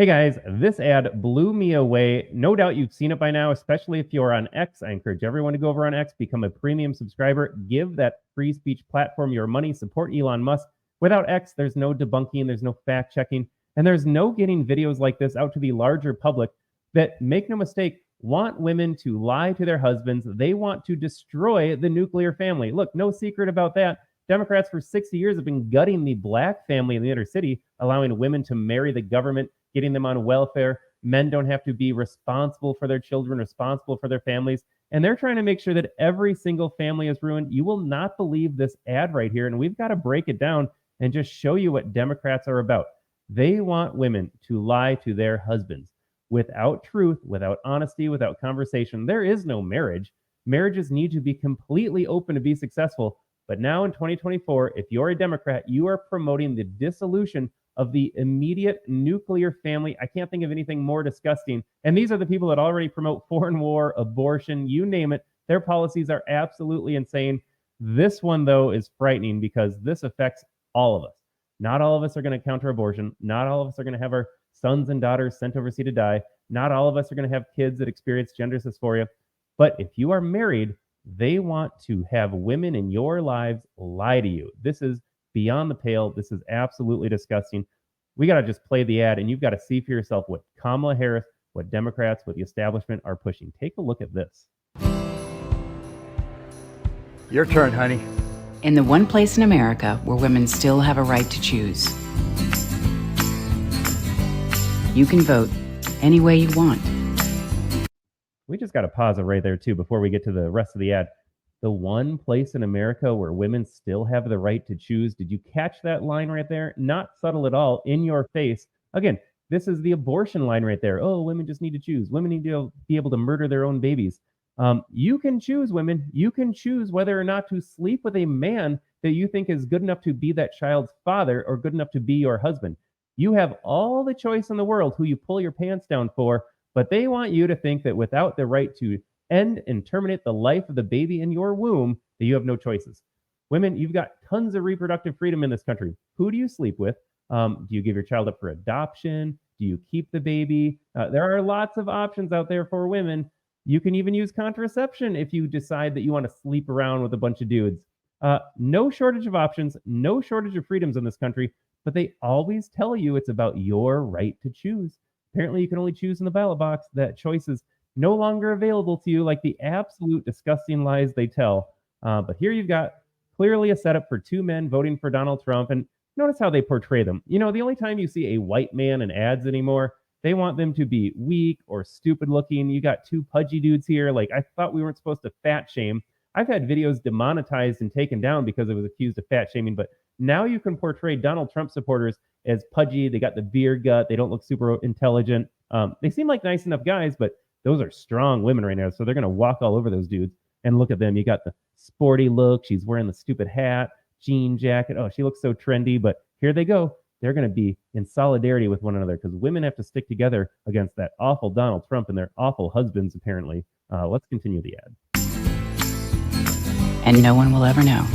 Hey guys, this ad blew me away. No doubt you've seen it by now, especially if you're on X. I encourage everyone to go over on X, become a premium subscriber, give that free speech platform your money, support Elon Musk. Without X, there's no debunking, there's no fact checking, and there's no getting videos like this out to the larger public that, make no mistake, want women to lie to their husbands. They want to destroy the nuclear family. Look, no secret about that. Democrats for 60 years have been gutting the black family in the inner city, allowing women to marry the government, getting them on welfare. Men don't have to be responsible for their children, responsible for their families. And they're trying to make sure that every single family is ruined. You will not believe this ad right here. And we've got to break it down and just show you what Democrats are about. They want women to lie to their husbands. Without truth, without honesty, without conversation, there is no marriage. Marriages need to be completely open to be successful. But now in 2024, if you're a Democrat, you are promoting the dissolution of the immediate nuclear family. I can't think of anything more disgusting. And these are the people that already promote foreign war, abortion, you name it. Their policies are absolutely insane. This one, though, is frightening because this affects all of us. Not all of us are going to counter abortion. Not all of us are going to have our sons and daughters sent overseas to die. Not all of us are going to have kids that experience gender dysphoria. But if you are married, they want to have women in your lives lie to you. This is beyond the pale. This is absolutely disgusting. We got to just play the ad, and you've got to see for yourself what Kamala Harris, what Democrats, what the establishment are pushing. Take a look at this. Your turn, honey. In the one place in America where women still have a right to choose. You can vote any way you want. We just got to pause it right there, too, before we get to the rest of the ad. The one place in America where women still have the right to choose. Did you catch that line right there? Not subtle at all, in your face. Again, this is the abortion line right there. Oh, women just need to choose. Women need to be able to murder their own babies. You can choose, women. You can choose whether or not to sleep with a man that you think is good enough to be that child's father or good enough to be your husband. You have all the choice in the world who you pull your pants down for, but they want you to think that without the right to end and terminate the life of the baby in your womb, that you have no choices. Women, you've got tons of reproductive freedom in this country. Who do you sleep with? Do you give your child up for adoption? Do you keep the baby? There are lots of options out there for women. You can even use contraception if you decide that you want to sleep around with a bunch of dudes. No shortage of options, no shortage of freedoms in this country, but they always tell you it's about your right to choose. Apparently, you can only choose in the ballot box. That choice is no longer available to you, like the absolute disgusting lies they tell. But here you've got clearly a setup for two men voting for Donald Trump. And notice how they portray them. You know, the only time you see a white man in ads anymore, they want them to be weak or stupid looking. You got two pudgy dudes here. Like, I thought we weren't supposed to fat shame. I've had videos demonetized and taken down because it was accused of fat shaming. But now you can portray Donald Trump supporters as pudgy. They got the beer gut. They don't look super intelligent. They seem like nice enough guys, but those are strong women right now, so they're going to walk all over those dudes. And look at them. You got the sporty look. She's wearing the stupid hat, jean jacket. Oh, she looks so trendy, but here they go. They're going to be in solidarity with one another because women have to stick together against that awful Donald Trump and their awful husbands, apparently. Let's continue the ad. And no one will ever know.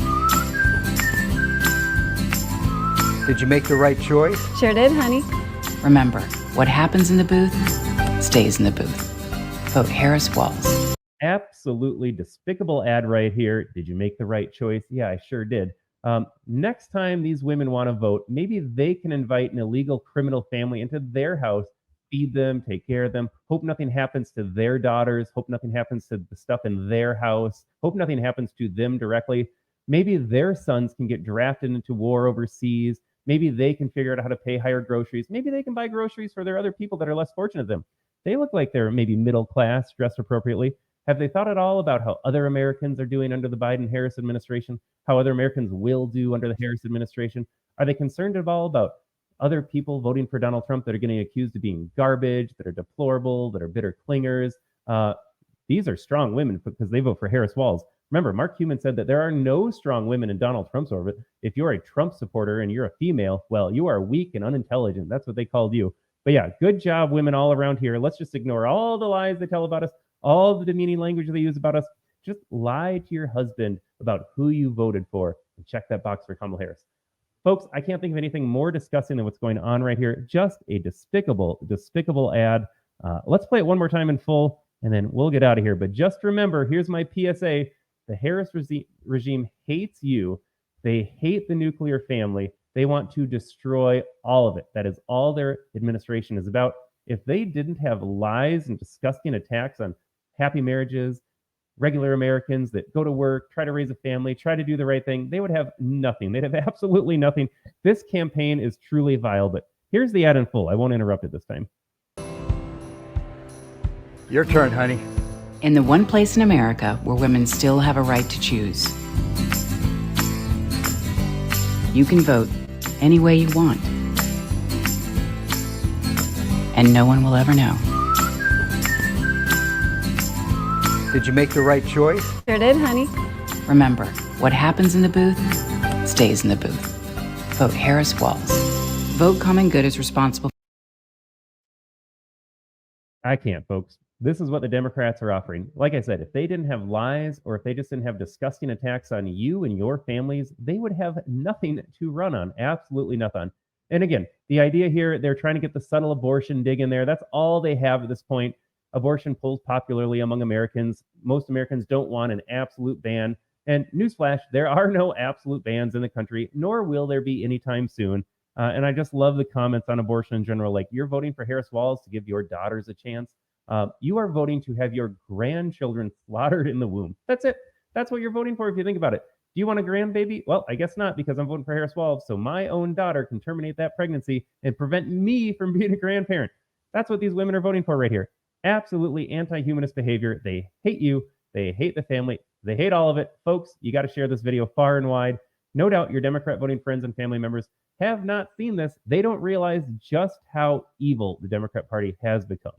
Did you make the right choice? Sure did, honey. Remember, what happens in the booth stays in the booth. Vote Harris Walls. Absolutely despicable ad right here. Did you make the right choice? Yeah, I sure did. Next time these women want to vote, maybe they can invite an illegal criminal family into their house, feed them, take care of them, hope nothing happens to their daughters, hope nothing happens to the stuff in their house, hope nothing happens to them directly. Maybe their sons can get drafted into war overseas. Maybe they can figure out how to pay higher groceries. Maybe they can buy groceries for their other people that are less fortunate than them. They look like they're maybe middle class, dressed appropriately. Have they thought at all about how other Americans are doing under the Biden-Harris administration? How other Americans will do under the Harris administration? Are they concerned at all about other people voting for Donald Trump that are getting accused of being garbage, that are deplorable, that are bitter clingers? These are strong women because they vote for Harris Walls. Remember, Mark Cuban said that there are no strong women in Donald Trump's orbit. If you're a Trump supporter and you're a female, well, you are weak and unintelligent. That's what they called you. But yeah, good job, women all around here. Let's just ignore all the lies they tell about us, all the demeaning language they use about us. Just lie to your husband about who you voted for and check that box for Kamala Harris. Folks, I can't think of anything more disgusting than what's going on right here. Just a despicable, despicable ad. Let's play it one more time in full, and then we'll get out of here. But just remember, here's my PSA. The Harris regime hates you. They hate the nuclear family. They want to destroy all of it. That is all their administration is about. If they didn't have lies and disgusting attacks on happy marriages, regular Americans that go to work, try to raise a family, try to do the right thing, they would have nothing. They'd have absolutely nothing. This campaign is truly vile, but here's the ad in full. I won't interrupt it this time. Your turn, honey. In the one place in America where women still have a right to choose, you can vote any way you want, and no one will ever know. Did you make the right choice? Sure did, honey. Remember, what happens in the booth stays in the booth. Vote Harris Walls. Vote Common Good is responsible. I can't, folks. This is what the Democrats are offering. Like I said, if they didn't have lies or if they just didn't have disgusting attacks on you and your families, they would have nothing to run on. Absolutely nothing. And again, the idea here, they're trying to get the subtle abortion dig in there. That's all they have at this point. Abortion polls popularly among Americans. Most Americans don't want an absolute ban. And newsflash, there are no absolute bans in the country, nor will there be anytime soon. And I just love the comments on abortion in general. Like, you're voting for Harris Walls to give your daughters a chance. You are voting to have your grandchildren slaughtered in the womb. That's it. That's what you're voting for if you think about it. Do you want a grandbaby? Well, I guess not, because I'm voting for Harris Walls. So my own daughter can terminate that pregnancy and prevent me from being a grandparent. That's what these women are voting for right here. Absolutely anti-humanist behavior. They hate you. They hate the family. They hate all of it. Folks, you got to share this video far and wide. No doubt your Democrat voting friends and family members have not seen this. They don't realize just how evil the Democrat Party has become.